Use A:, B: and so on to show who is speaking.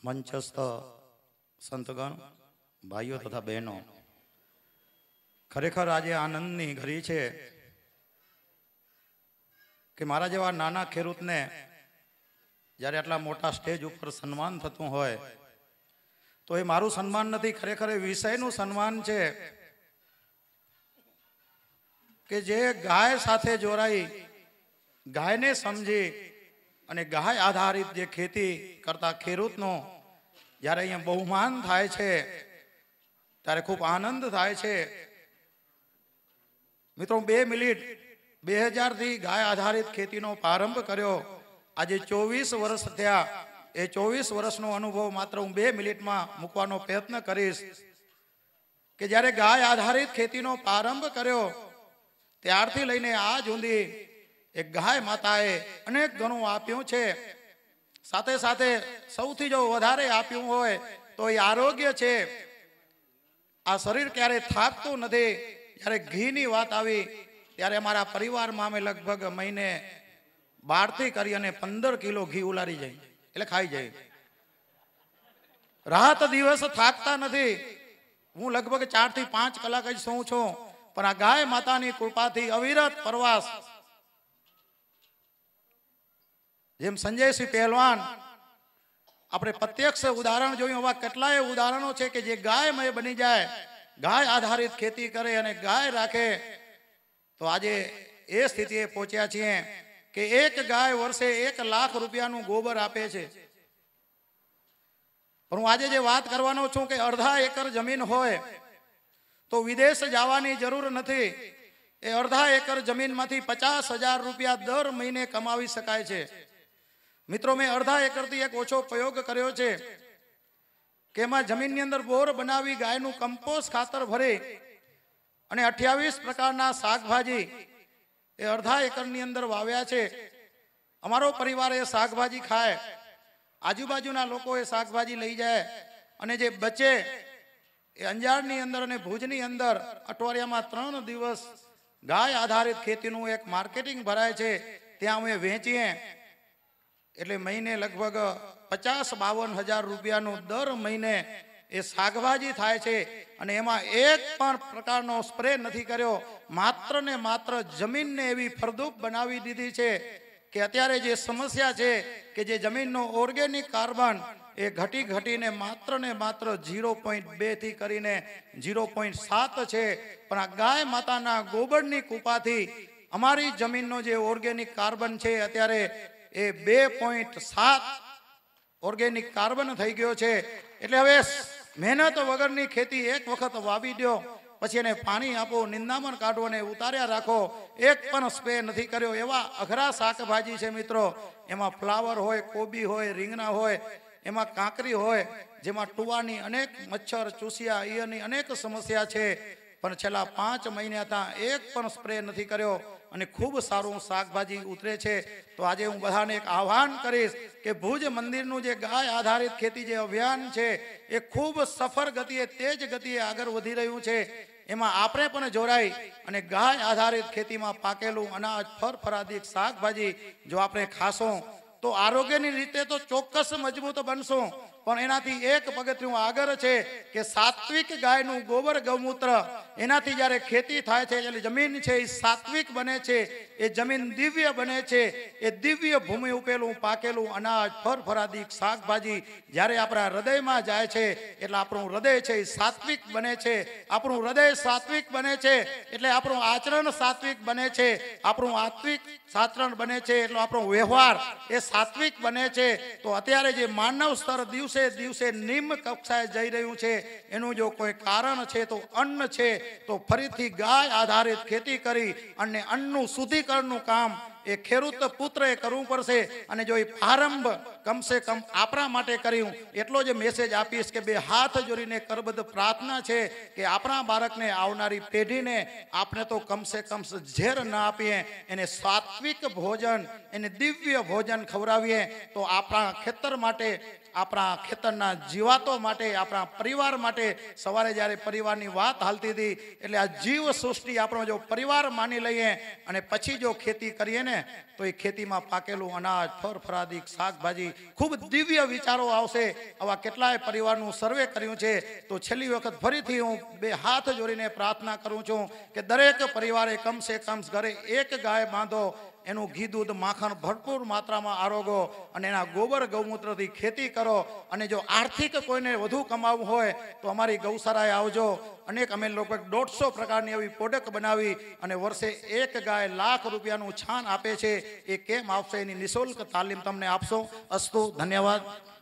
A: મંચસ્થ સંતગણ, ભાઈઓ તથા બહેનો, ખરેખર આજે આનંદની ઘડી છે કે મારા જેવા નાના ખેડૂતને જ્યારે આટલા મોટા સ્ટેજ ઉપર સન્માન થતું હોય તો એ મારું સન્માન નથી, ખરેખર એ વિષયનું સન્માન છે કે જે ગાય સાથે જોડાઈ, ગાયને સમજી અને ગાય આધારિત જે ખેતી કરતા ખેડૂતનો જ્યારે અહીંયા બહુમાન થાય છે ત્યારે ખૂબ આનંદ થાય છે. મિત્રો, 2 મિનિટ 2000 થી ગાય આધારિત ખેતીનો પ્રારંભ કર્યો. આજે 24 વર્ષ થયા. એ 24 વર્ષનો અનુભવ માત્ર હું 2 મિનિટમાં મૂકવાનો પ્રયત્ન કરીશ કે જ્યારે ગાય આધારિત ખેતીનો પ્રારંભ કર્યો ત્યારથી લઈને આજ સુધી એક ગાય માતાએ અનેક ગણું આપ્યું છે. સાથે સાથે સૌથી જો વધારે આપ્યું હોય તો એ આરોગ્ય છે. આ શરીર ક્યારે થાકતું નથી. જ્યારે ઘીની વાત આવી ત્યારે અમારા પરિવારમાં અમે લગભગ મહિને 12 થી કરી અને 15 કિલો ઘી ઉલારી જાય, એટલે ખાઈ જાય. રાત દિવસ થાકતા નથી. હું લગભગ 4 થી 5 કલાક જ સૂઉં છું, પણ આ ગાય માતાની કૃપાથી અવિરત પ્રવાસ. જેમ સંજયસિંહ પહેલવાન આપણે પ્રત્યક્ષ ઉદાહરણ જોયું, એવા કેટલાય ઉદાહરણો છે કે જે ગાયમય બની જાય, ગાય આધારિત ખેતી કરે અને ગાય રાખે. તો આજે એ સ્થિતિએ પહોંચ્યા છીએ કે એક ગાય વર્ષે 1 લાખ રૂપિયાનું ગોબર આપે છે. પણ હું આજે જે વાત કરવાનો છું કે અડધા એકર જમીન હોય તો વિદેશ જવાની જરૂર નથી. એ અડધા એકર જમીનમાંથી 50,000 રૂપિયા દર મહિને કમાવી શકાય છે. મિત્રો, મેં અડધા એકરથી એક ઓછો પ્રયોગ કર્યો છે કે એમાં જમીનની અંદર બોર બનાવી ગાયનું કમ્પોસ્ટ ખાતર ભરી અને 28 પ્રકારના શાકભાજી એ અડધા એકરની અંદર વાવ્યા છે. અમારો પરિવાર એ શાકભાજી ખાય, આજુબાજુના લોકો એ શાકભાજી લઈ જાય અને જે બચે એ અંજારની અંદર અને ભુજની અંદર અઠવાડિયામાં 3 દિવસ ગાય આધારિત ખેતીનું એક માર્કેટિંગ ભરાય છે, ત્યાં અમે વેચીએ. એટલે મહિને લગભગ 50-52 હજાર રૂપિયાનું દર મહિને એ શાકભાજી થાય છે. અને એમાં એક પણ પ્રકારનો સ્પ્રે નથી કર્યો. માત્ર ને માત્ર જમીનને એવી ફળદ્રુપ બનાવી દીધી છે કે અત્યારે જે સમસ્યા છે કે જે જમીનનો ઓર્ગેનિક કાર્બન એ ઘટીને માત્ર ને માત્ર 0.2 થી કરીને 0.7 છે. પણ આ ગાય માતાના ગોબરની કૃપાથી અમારી જમીનનો જે ઓર્ગેનિક કાર્બન છે અત્યારે એ 2.7 ઓર્ગેનિક કાર્બન થઈ ગયો છે. એટલે હવે મહેનત વગરની ખેતી એક વખત વાવી દો, પછી એને પાણી આપો, નિંદામણ કાઢો અને ઉતાર્યા રાખો. એક પણ સ્પ્રે નથી કર્યો. એવા અઘરા શાકભાજી છે મિત્રો. એમાં ફ્લાવર હોય, કોબી હોય, રીંગણા હોય, એમાં કાંકરી હોય, જેમાં ટુવાની અનેક મચ્છર, ચૂસિયા, ઈયળની અનેક સમસ્યા છે. પણ છેલ્લા 5 મહિનાથી એક પણ સ્પ્રે નથી કર્યો અને ખૂબ સારું શાકભાજી ઉતરે છે. તો આજે હું બધાને એક આહ્વાન કરીશ કે ભુજ મંદિરનું જે ગાય આધારિત ખેતી જે અભિયાન છે એ ખૂબ સફળ ગતિએ, તેજ ગતિએ આગળ વધી રહ્યું છે. એમાં આપણે પણ જોડાઈ અને ગાય આધારિત ખેતીમાં પાકેલું અનાજ, ફળફળાદી શાકભાજી જો આપણે ખાશું તો આરોગ્યની રીતે તો ચોક્કસ મજબૂત બનશું. પણ એનાથી એક પગથિયું આગળ છે કે સાત્વિક ગાયનું ગોબર ગૌમૂત્ર એનાથી જ્યારે ખેતી થાય છે એટલે જમીન છે એ સાત્વિક બને છે, એ જમીન દિવ્ય બને છે. એ દિવ્ય ભૂમિ ઉપેલું પાકેલું અનાજ, ફળફળાદી શાકભાજી જ્યારે આપણા હૃદયમાં જાય છે એટલે આપણું હૃદય છે એ સાત્વિક બને છે. આપણું હૃદય સાત્વિક બને છે એટલે આપણું આચરણ સાત્વિક બને છે. આપણું આત્વિક આચરણ બને છે એટલે આપણો વ્યવહાર એ સાત્વિક બને છે. તો અત્યારે જે માનવ સ્તર દિવસે નિમ્ન કક્ષાએ જઈ રહ્યું છે એનું જો કોઈ કારણ છે તો અન્ન છે. તો ફરીથી ગાય આધારિત ખેતી કરી અને અન્નનું શુદ્ધિકરણનું કામ એ ખેડૂત પુત્રએ કરવું પડશે. અને જો એ પ્રારંભ કમસે કમ આપણા માટે કર્યું એટલો જ મેસેજ આપીશ કે 2 હાથ જોડીને કરબદ્ધ પ્રાર્થના છે કે આપણા બાળકને, આવનારી પેઢીને આપણે તો કમસે કમ ઝેર ન આપીએ, એને સાત્વિક ભોજન, એને દિવ્ય ભોજન ખવડાવીએ તો આપણા ખેતર માટે, આપણા ખેતરના જીવાતો માટે, આપણા પરિવાર માટે સવારે જ્યારે પરિવારની વાત હાલતી હતી એટલે આ જીવ સૃષ્ટિ આપણો જો પરિવાર માની લઈએ અને પછી જો ખેતી કરીએ ને તો એ ખેતીમાં પાકેલું અનાજ, ફળફળાદી, શાકભાજી, ખૂબ દિવ્ય વિચારો આવશે. આવા કેટલાય પરિવારનું સર્વે કર્યું છે. તો છેલ્લી વખત ફરીથી હું બે હાથ જોડીને પ્રાર્થના કરું છું કે દરેક પરિવારે કમસે કમ ઘરે એક ગાય બાંધો, એનું ઘી, દૂધ, માખણ ભરપૂર માત્રામાં આરોગો અને એના ગોબર ગૌમૂત્રથી ખેતી કરો. અને જો આર્થિક કોઈને વધુ કમાવવું હોય તો અમારી ગૌશાળાએ આવજો. અનેક અમે લગભગ 150 પ્રકારની એવી પ્રોડક્ટ બનાવી અને વર્ષે એક ગાય લાખ રૂપિયાનું છાણ આપે છે. એ કેમ આપશે એની નિઃશુલ્ક તાલીમ તમને આપશો. અસ્તુ, ધન્યવાદ.